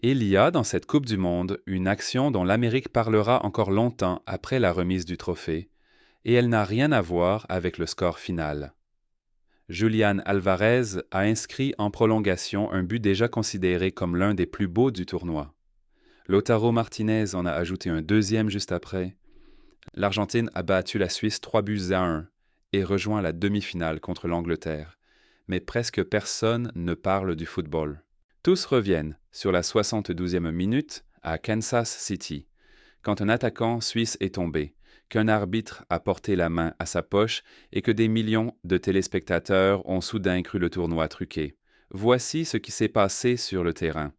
Il y a dans cette Coupe du Monde une action dont l'Amérique parlera encore longtemps après la remise du trophée, et elle n'a rien à voir avec le score final. Julián Alvarez a inscrit en prolongation un but déjà considéré comme l'un des plus beaux du tournoi. Lautaro Martinez en a ajouté un deuxième juste après. L'Argentine a battu la Suisse 3-1 et rejoint la demi-finale contre l'Angleterre. Mais presque personne ne parle du football. Tous reviennent sur la 72e minute à Kansas City, quand un attaquant suisse est tombé, qu'un arbitre a porté la main à sa poche et que des millions de téléspectateurs ont soudain cru le tournoi truqué. Voici ce qui s'est passé sur le terrain.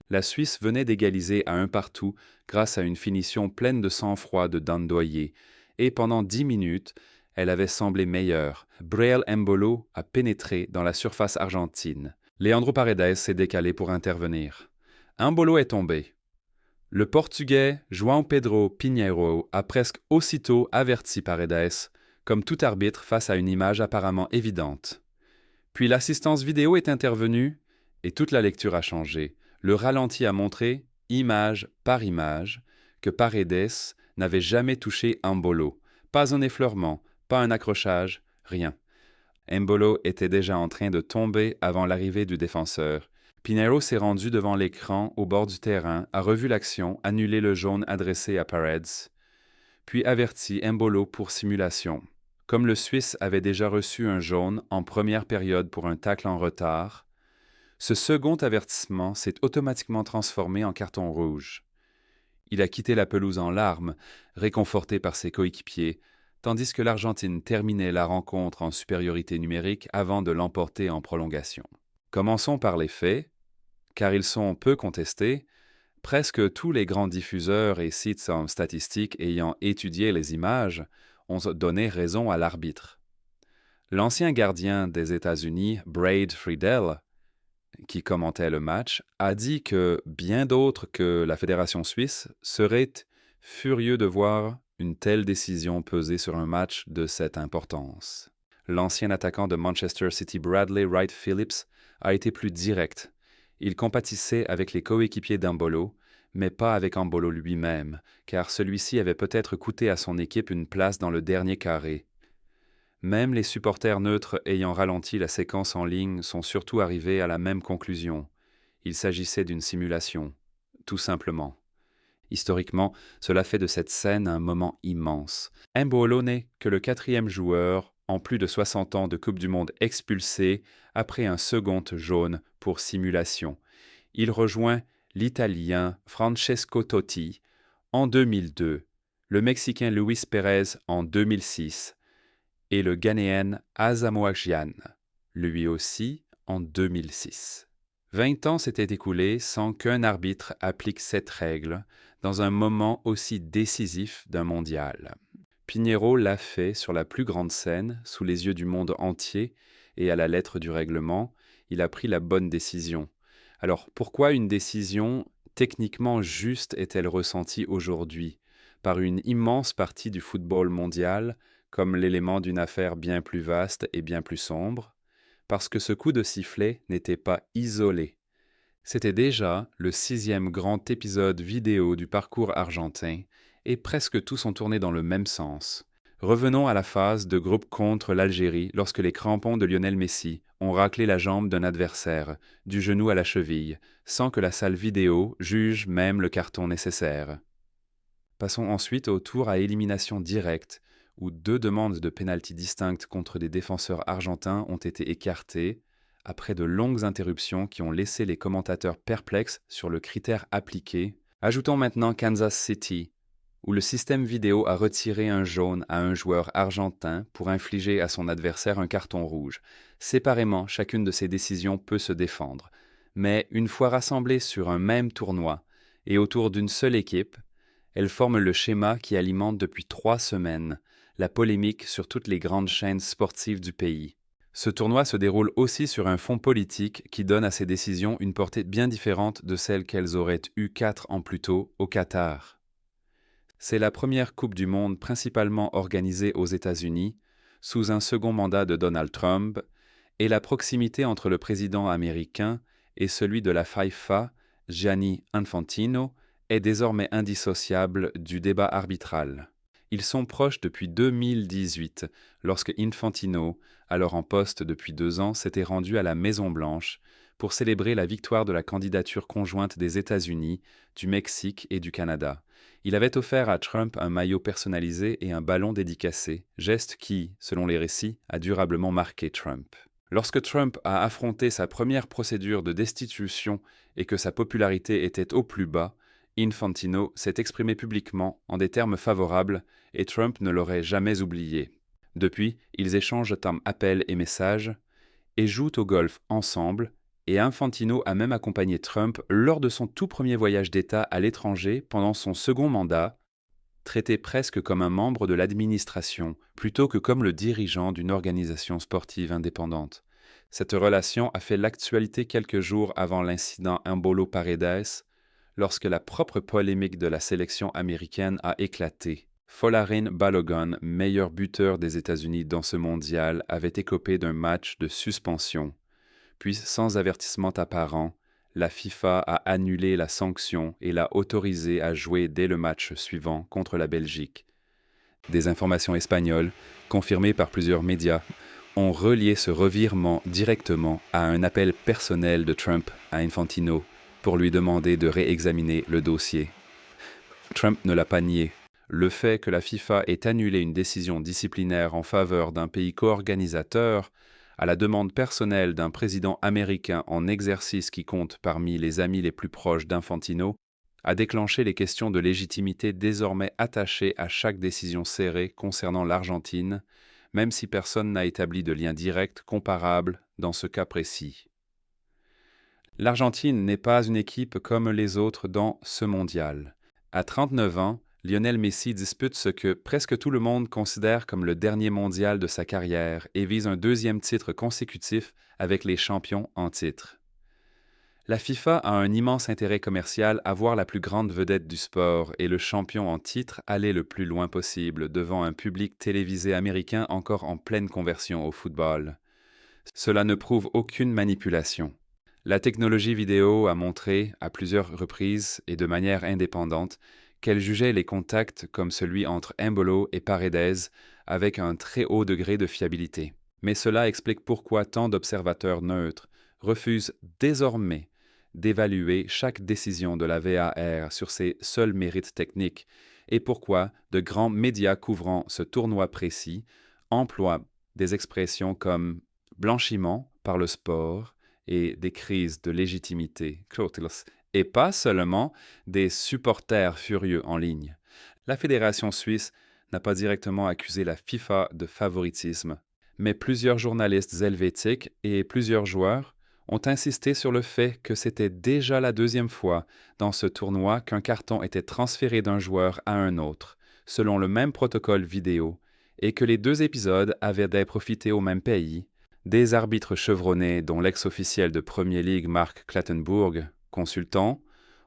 La Suisse venait d'égaliser à 1-1 grâce à une finition pleine de sang-froid de Dan Doyer, et pendant 10 minutes, elle avait semblé meilleure. Breel Embolo a pénétré dans la surface argentine. Leandro Paredes s'est décalé pour intervenir. Embolo est tombé. Le Portugais João Pedro Pinheiro a presque aussitôt averti Paredes, comme tout arbitre face à une image apparemment évidente. Puis l'assistance vidéo est intervenue et toute la lecture a changé. Le ralenti a montré, image par image, que Paredes n'avait jamais touché Embolo. Pas un effleurement, pas un accrochage, rien. Embolo était déjà en train de tomber avant l'arrivée du défenseur. Pinheiro s'est rendu devant l'écran au bord du terrain, a revu l'action, annulé le jaune adressé à Paredes, puis averti Embolo pour simulation. Comme le Suisse avait déjà reçu un jaune en première période pour un tacle en retard, ce second avertissement s'est automatiquement transformé en carton rouge. Il a quitté la pelouse en larmes, réconforté par ses coéquipiers, tandis que l'Argentine terminait la rencontre en supériorité numérique avant de l'emporter en prolongation. Commençons par les faits, car ils sont peu contestés. Presque tous les grands diffuseurs et sites statistiques ayant étudié les images ont donné raison à l'arbitre. L'ancien gardien des États-Unis, Braid Friedel, qui commentait le match, a dit que bien d'autres que la Fédération suisse seraient furieux de voir une telle décision peser sur un match de cette importance. L'ancien attaquant de Manchester City Bradley Wright Phillips a été plus direct. Il compatissait avec les coéquipiers d'Embolo, mais pas avec Embolo lui-même, car celui-ci avait peut-être coûté à son équipe une place dans le dernier carré. Même les supporters neutres ayant ralenti la séquence en ligne sont surtout arrivés à la même conclusion. Il s'agissait d'une simulation, tout simplement. Historiquement, cela fait de cette scène un moment immense. Embolo n'est que le 4e joueur en plus de 60 ans de Coupe du Monde expulsé après un second jaune pour simulation. Il rejoint l'Italien Francesco Totti en 2002, le Mexicain Luis Pérez en 2006 et le Ghanéen Asamoah Gyan, lui aussi en 2006. 20 ans s'étaient écoulés sans qu'un arbitre applique cette règle dans un moment aussi décisif d'un mondial. Pinheiro l'a fait sur la plus grande scène, sous les yeux du monde entier, et à la lettre du règlement, il a pris la bonne décision. Alors pourquoi une décision techniquement juste est-elle ressentie aujourd'hui par une immense partie du football mondial comme l'élément d'une affaire bien plus vaste et bien plus sombre? Parce que ce coup de sifflet n'était pas isolé. C'était déjà le 6e grand épisode vidéo du parcours argentin, et presque tous ont tourné dans le même sens. Revenons à la phase de groupe contre l'Algérie lorsque les crampons de Lionel Messi ont raclé la jambe d'un adversaire, du genou à la cheville, sans que la salle vidéo juge même le carton nécessaire. Passons ensuite au tour à élimination directe, où 2 demandes de pénalty distinctes contre des défenseurs argentins ont été écartées, après de longues interruptions qui ont laissé les commentateurs perplexes sur le critère appliqué. Ajoutons maintenant Kansas City, où le système vidéo a retiré un jaune à un joueur argentin pour infliger à son adversaire un carton rouge. Séparément, chacune de ces décisions peut se défendre. Mais une fois rassemblées sur un même tournoi et autour d'une seule équipe, elles forment le schéma qui alimente depuis 3 semaines la polémique sur toutes les grandes chaînes sportives du pays. Ce tournoi se déroule aussi sur un fond politique qui donne à ces décisions une portée bien différente de celle qu'elles auraient eue 4 ans plus tôt au Qatar. C'est la première Coupe du Monde principalement organisée aux États-Unis, sous un second mandat de Donald Trump, et la proximité entre le président américain et celui de la FIFA Gianni Infantino, est désormais indissociable du débat arbitral. Ils sont proches depuis 2018, lorsque Infantino, alors en poste depuis 2 ans, s'était rendu à la Maison-Blanche pour célébrer la victoire de la candidature conjointe des États-Unis, du Mexique et du Canada. Il avait offert à Trump un maillot personnalisé et un ballon dédicacé, geste qui, selon les récits, a durablement marqué Trump. Lorsque Trump a affronté sa première procédure de destitution et que sa popularité était au plus bas, Infantino s'est exprimé publiquement en des termes favorables et Trump ne l'aurait jamais oublié. Depuis, ils échangent appels et messages et jouent au golf ensemble, et Infantino a même accompagné Trump lors de son tout premier voyage d'État à l'étranger pendant son second mandat, traité presque comme un membre de l'administration plutôt que comme le dirigeant d'une organisation sportive indépendante. Cette relation a fait l'actualité quelques jours avant l'incident Embolo Paredes, lorsque la propre polémique de la sélection américaine a éclaté. Folarin Balogun, meilleur buteur des États-Unis dans ce mondial, avait écopé d'un match de suspension. Puis, sans avertissement apparent, la FIFA a annulé la sanction et l'a autorisé à jouer dès le match suivant contre la Belgique. Des informations espagnoles, confirmées par plusieurs médias, ont relié ce revirement directement à un appel personnel de Trump à Infantino pour lui demander de réexaminer le dossier. Trump ne l'a pas nié. Le fait que la FIFA ait annulé une décision disciplinaire en faveur d'un pays co-organisateur à la demande personnelle d'un président américain en exercice qui compte parmi les amis les plus proches d'Infantino a déclenché les questions de légitimité désormais attachées à chaque décision serrée concernant l'Argentine, même si personne n'a établi de lien direct comparable dans ce cas précis. L'Argentine n'est pas une équipe comme les autres dans ce mondial. À 39 ans, Lionel Messi dispute ce que presque tout le monde considère comme le dernier mondial de sa carrière et vise un deuxième titre consécutif avec les champions en titre. La FIFA a un immense intérêt commercial à voir la plus grande vedette du sport et le champion en titre aller le plus loin possible devant un public télévisé américain encore en pleine conversion au football. Cela ne prouve aucune manipulation. La technologie vidéo a montré, à plusieurs reprises et de manière indépendante, qu'elle jugeait les contacts comme celui entre Embolo et Paredes avec un très haut degré de fiabilité. Mais cela explique pourquoi tant d'observateurs neutres refusent désormais d'évaluer chaque décision de la VAR sur ses seuls mérites techniques et pourquoi de grands médias couvrant ce tournoi précis emploient des expressions comme blanchiment par le sport et des crises de légitimité, et pas seulement des supporters furieux en ligne. La Fédération suisse n'a pas directement accusé la FIFA de favoritisme, mais plusieurs journalistes helvétiques et plusieurs joueurs ont insisté sur le fait que c'était déjà la deuxième fois dans ce tournoi qu'un carton était transféré d'un joueur à un autre, selon le même protocole vidéo, et que les 2 épisodes avaient profité au même pays. Des arbitres chevronnés, dont l'ex-officiel de Premier League Mark Clattenburg, consultant,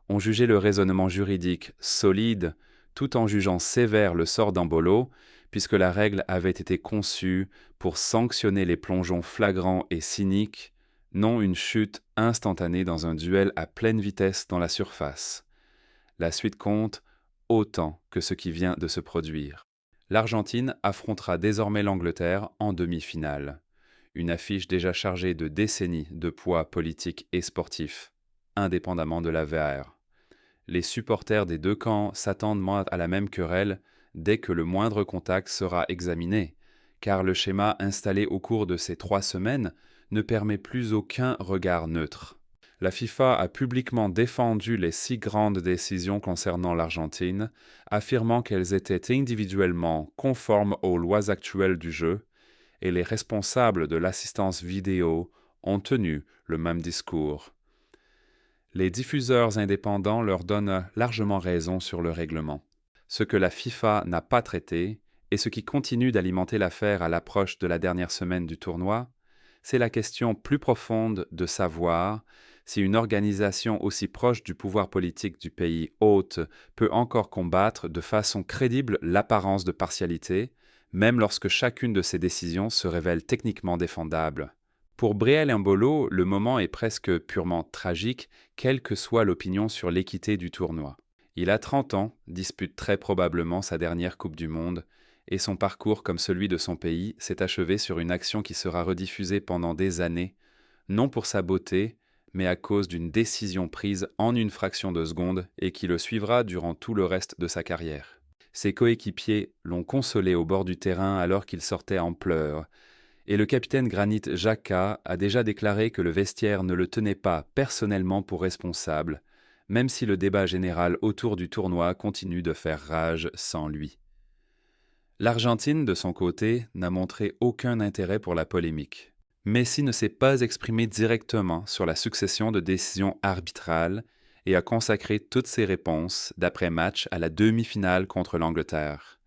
ont jugé le raisonnement juridique solide tout en jugeant sévère le sort d'Embolo, puisque la règle avait été conçue pour sanctionner les plongeons flagrants et cyniques, non une chute instantanée dans un duel à pleine vitesse dans la surface. La suite compte autant que ce qui vient de se produire. L'Argentine affrontera désormais l'Angleterre en demi-finale. Une affiche déjà chargée de décennies de poids politique et sportif, indépendamment de la VAR. Les supporters des 2 camps s'attendent à la même querelle dès que le moindre contact sera examiné, car le schéma installé au cours de ces 3 semaines ne permet plus aucun regard neutre. La FIFA a publiquement défendu les 6 grandes décisions concernant l'Argentine, affirmant qu'elles étaient individuellement conformes aux lois actuelles du jeu, et les responsables de l'assistance vidéo ont tenu le même discours. Les diffuseurs indépendants leur donnent largement raison sur le règlement. Ce que la FIFA n'a pas traité, et ce qui continue d'alimenter l'affaire à l'approche de la dernière semaine du tournoi, c'est la question plus profonde de savoir si une organisation aussi proche du pouvoir politique du pays hôte peut encore combattre de façon crédible l'apparence de partialité, même lorsque chacune de ses décisions se révèle techniquement défendable. Pour Breel Embolo, le moment est presque purement tragique, quelle que soit l'opinion sur l'équité du tournoi. Il a 30 ans, dispute très probablement sa dernière Coupe du Monde, et son parcours comme celui de son pays s'est achevé sur une action qui sera rediffusée pendant des années, non pour sa beauté, mais à cause d'une décision prise en une fraction de seconde et qui le suivra durant tout le reste de sa carrière. Ses coéquipiers l'ont consolé au bord du terrain alors qu'il sortait en pleurs, et le capitaine Granit Xhaka a déjà déclaré que le vestiaire ne le tenait pas personnellement pour responsable, même si le débat général autour du tournoi continue de faire rage sans lui. L'Argentine, de son côté, n'a montré aucun intérêt pour la polémique. Messi ne s'est pas exprimé directement sur la succession de décisions arbitrales et a consacré toutes ses réponses d'après-match à la demi-finale contre l'Angleterre.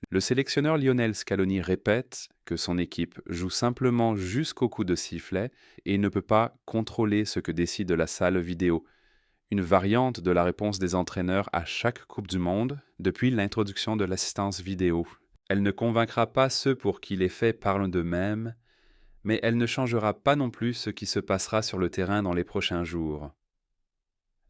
Le sélectionneur Lionel Scaloni répète que son équipe joue simplement jusqu'au coup de sifflet et ne peut pas contrôler ce que décide la salle vidéo, une variante de la réponse des entraîneurs à chaque Coupe du Monde depuis l'introduction de l'assistance vidéo. Elle ne convaincra pas ceux pour qui les faits parlent d'eux-mêmes, mais elle ne changera pas non plus ce qui se passera sur le terrain dans les prochains jours.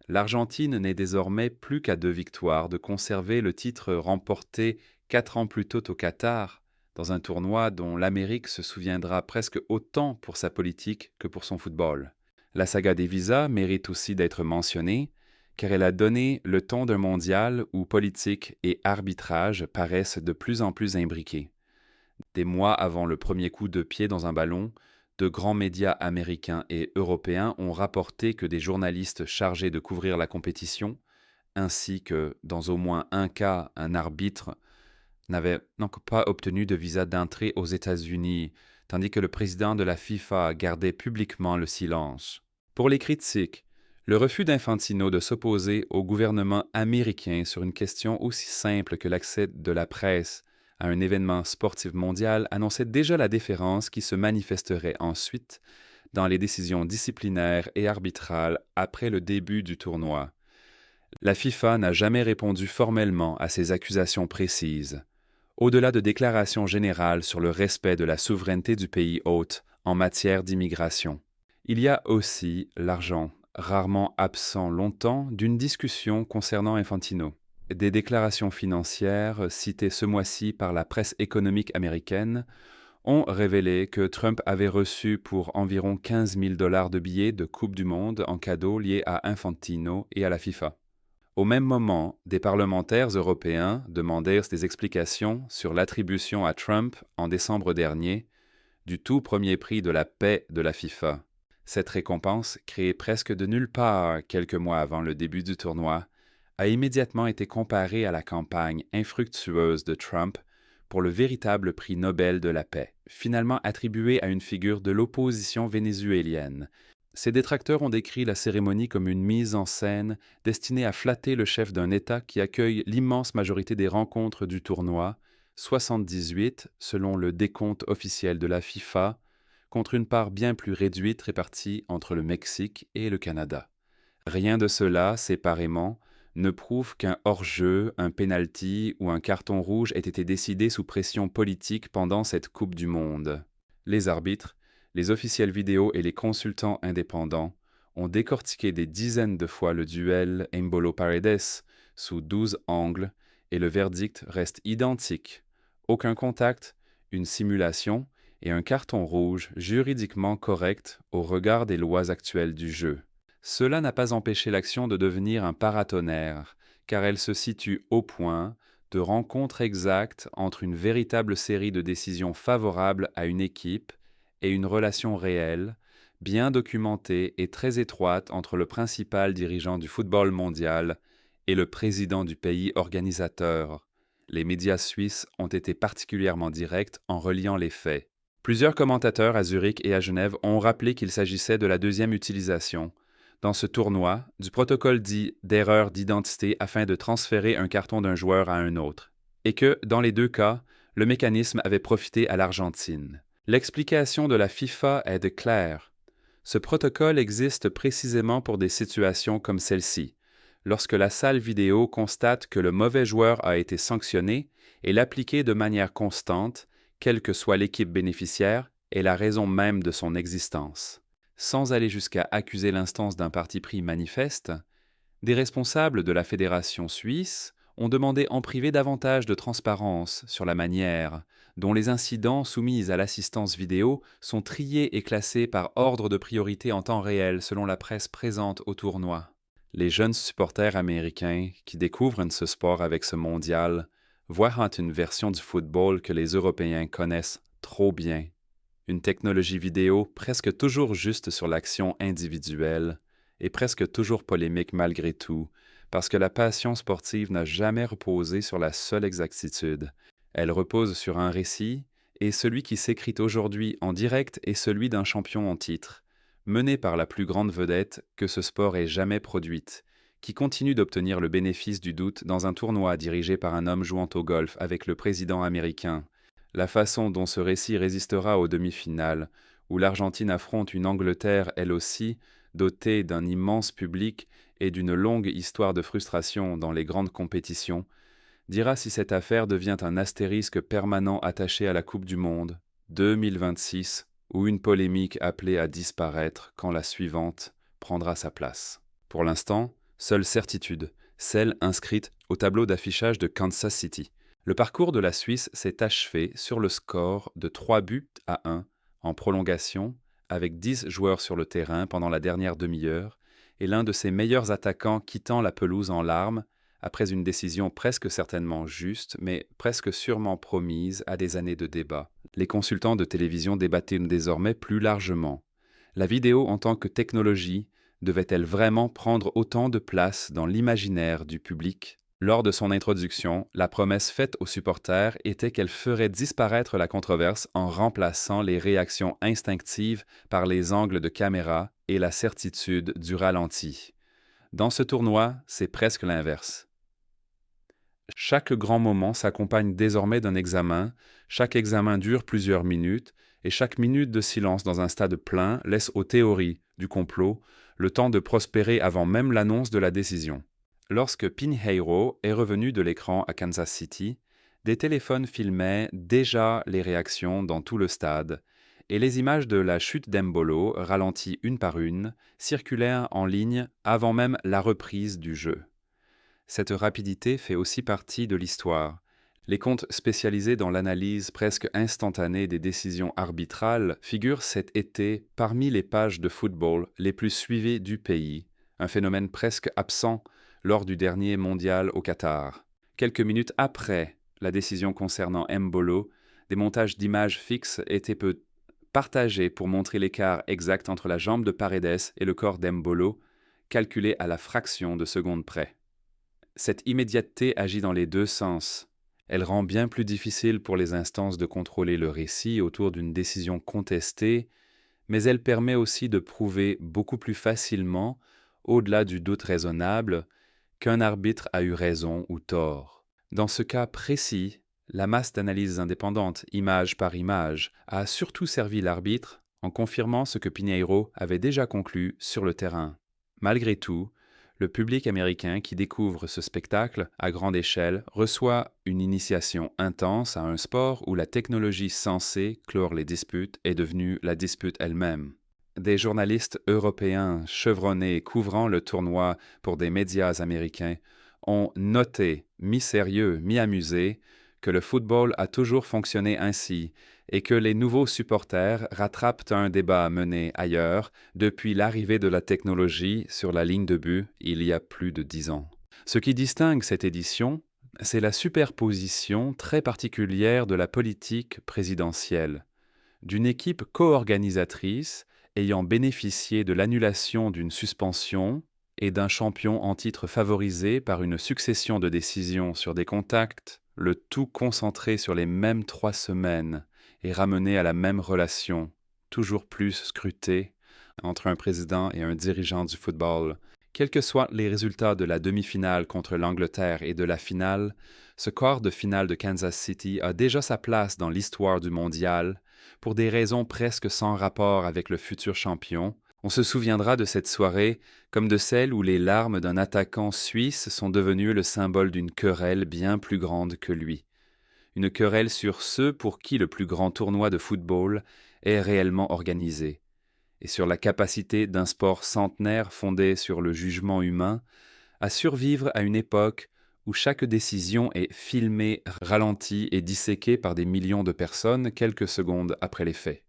L'Argentine n'est désormais plus qu'à 2 victoires de conserver le titre remporté 4 ans plus tôt au Qatar, dans un tournoi dont l'Amérique se souviendra presque autant pour sa politique que pour son football. La saga des visas mérite aussi d'être mentionnée, car elle a donné le ton d'un mondial où politique et arbitrage paraissent de plus en plus imbriqués. Des mois avant le premier coup de pied dans un ballon, de grands médias américains et européens ont rapporté que des journalistes chargés de couvrir la compétition, ainsi que, dans au moins un cas, un arbitre, n'avaient donc pas obtenu de visa d'entrée aux États-Unis, tandis que le président de la FIFA gardait publiquement le silence. Pour les critiques, le refus d'Infantino de s'opposer au gouvernement américain sur une question aussi simple que l'accès de la presse à un événement sportif mondial annonçait déjà la déférence qui se manifesterait ensuite dans les décisions disciplinaires et arbitrales après le début du tournoi. La FIFA n'a jamais répondu formellement à ces accusations précises, au-delà de déclarations générales sur le respect de la souveraineté du pays hôte en matière d'immigration. Il y a aussi l'argent, rarement absent longtemps d'une discussion concernant Infantino. Des déclarations financières citées ce mois-ci par la presse économique américaine ont révélé que Trump avait reçu pour environ 15 000 $ de billets de Coupe du Monde en cadeau liés à Infantino et à la FIFA. Au même moment, des parlementaires européens demandèrent des explications sur l'attribution à Trump, en décembre dernier, du tout premier prix de la paix de la FIFA. Cette récompense, créée presque de nulle part quelques mois avant le début du tournoi, a immédiatement été comparée à la campagne infructueuse de Trump pour le véritable prix Nobel de la paix, finalement attribué à une figure de l'opposition vénézuélienne. Ses détracteurs ont décrit la cérémonie comme une mise en scène destinée à flatter le chef d'un État qui accueille l'immense majorité des rencontres du tournoi, 78 selon le décompte officiel de la FIFA, contre une part bien plus réduite répartie entre le Mexique et le Canada. Rien de cela, séparément, ne prouve qu'un hors-jeu, un pénalty ou un carton rouge ait été décidé sous pression politique pendant cette Coupe du Monde. Les arbitres, les officiels vidéo et les consultants indépendants ont décortiqué des dizaines de fois le duel Embolo-Paredes sous 12 angles et le verdict reste identique. Aucun contact, une simulation et un carton rouge juridiquement correct au regard des lois actuelles du jeu. Cela n'a pas empêché l'action de devenir un paratonnerre, car elle se situe au point de rencontre exacte entre une véritable série de décisions favorables à une équipe et une relation réelle, bien documentée et très étroite entre le principal dirigeant du football mondial et le président du pays organisateur. Les médias suisses ont été particulièrement directs en reliant les faits. Plusieurs commentateurs à Zurich et à Genève ont rappelé qu'il s'agissait de la deuxième utilisation, dans ce tournoi, du protocole dit d'erreur d'identité afin de transférer un carton d'un joueur à un autre, et que, dans les deux cas, le mécanisme avait profité à l'Argentine. L'explication de la FIFA est claire. Ce protocole existe précisément pour des situations comme celle-ci, lorsque la salle vidéo constate que le mauvais joueur a été sanctionné et l'appliquer de manière constante, quelle que soit l'équipe bénéficiaire, est la raison même de son existence. Sans aller jusqu'à accuser l'instance d'un parti pris manifeste, des responsables de la Fédération suisse ont demandé en privé davantage de transparence sur la manière dont les incidents soumis à l'assistance vidéo sont triés et classés par ordre de priorité en temps réel selon la presse présente au tournoi. Les jeunes supporters américains qui découvrent ce sport avec ce mondial voient une version du football que les Européens connaissent trop bien. Une technologie vidéo presque toujours juste sur l'action individuelle et presque toujours polémique malgré tout, parce que la passion sportive n'a jamais reposé sur la seule exactitude. Elle repose sur un récit, et celui qui s'écrit aujourd'hui en direct est celui d'un champion en titre, mené par la plus grande vedette que ce sport ait jamais produite, qui continue d'obtenir le bénéfice du doute dans un tournoi dirigé par un homme jouant au golf avec le président américain. La façon dont ce récit résistera aux demi-finales, où l'Argentine affronte une Angleterre, elle aussi, dotée d'un immense public et d'une longue histoire de frustration dans les grandes compétitions, dira si cette affaire devient un astérisque permanent attaché à la Coupe du Monde 2026 ou une polémique appelée à disparaître quand la suivante prendra sa place. Pour l'instant, seule certitude, celle inscrite au tableau d'affichage de Kansas City. Le parcours de la Suisse s'est achevé sur le score de 3-1 en prolongation, avec 10 joueurs sur le terrain pendant la dernière demi-heure, et l'un de ses meilleurs attaquants quittant la pelouse en larmes, après une décision presque certainement juste, mais presque sûrement promise à des années de débat. Les consultants de télévision débattaient désormais plus largement. La vidéo en tant que technologie devait-elle vraiment prendre autant de place dans l'imaginaire du public ? Lors de son introduction, la promesse faite aux supporters était qu'elle ferait disparaître la controverse en remplaçant les réactions instinctives par les angles de caméra et la certitude du ralenti. Dans ce tournoi, c'est presque l'inverse. Chaque grand moment s'accompagne désormais d'un examen, chaque examen dure plusieurs minutes, et chaque minute de silence dans un stade plein laisse aux théories du complot le temps de prospérer avant même l'annonce de la décision. Lorsque Pinheiro est revenu de l'écran à Kansas City, des téléphones filmaient déjà les réactions dans tout le stade, et les images de la chute d'Embolo, ralenties une par une, circulèrent en ligne avant même la reprise du jeu. Cette rapidité fait aussi partie de l'histoire. Les comptes spécialisés dans l'analyse presque instantanée des décisions arbitrales figurent cet été parmi les pages de football les plus suivies du pays, un phénomène presque absent lors du dernier mondial au Qatar. Quelques minutes après la décision concernant Embolo, des montages d'images fixes étaient partagés pour montrer l'écart exact entre la jambe de Paredes et le corps d'Embolo, calculé à la fraction de seconde près. Cette immédiateté agit dans les deux sens. Elle rend bien plus difficile pour les instances de contrôler le récit autour d'une décision contestée, mais elle permet aussi de prouver beaucoup plus facilement, au-delà du doute raisonnable, qu'un arbitre a eu raison ou tort. Dans ce cas précis, la masse d'analyses indépendantes, image par image, a surtout servi l'arbitre en confirmant ce que Pinheiro avait déjà conclu sur le terrain. Malgré tout, le public américain qui découvre ce spectacle à grande échelle reçoit une initiation intense à un sport où la technologie censée clore les disputes est devenue la dispute elle-même. Des journalistes européens chevronnés couvrant le tournoi pour des médias américains ont noté, mi-sérieux, mi-amusé, que le football a toujours fonctionné ainsi et que les nouveaux supporters rattrapent un débat mené ailleurs depuis l'arrivée de la technologie sur la ligne de but il y a plus de 10 ans. Ce qui distingue cette édition, c'est la superposition très particulière de la politique présidentielle, d'une équipe co-organisatrice ayant bénéficié de l'annulation d'une suspension et d'un champion en titre favorisé par une succession de décisions sur des contacts, le tout concentré sur les mêmes 3 semaines et ramené à la même relation, toujours plus scrutée, entre un président et un dirigeant du football. Quels que soient les résultats de la demi-finale contre l'Angleterre et de la finale, ce quart de finale de Kansas City a déjà sa place dans l'histoire du mondial, pour des raisons presque sans rapport avec le futur champion. On se souviendra de cette soirée comme de celle où les larmes d'un attaquant suisse sont devenues le symbole d'une querelle bien plus grande que lui. Une querelle sur ceux pour qui le plus grand tournoi de football est réellement organisée, et sur la capacité d'un sport centenaire fondé sur le jugement humain à survivre à une époque où chaque décision est filmée, ralentie et disséquée par des millions de personnes quelques secondes après les faits.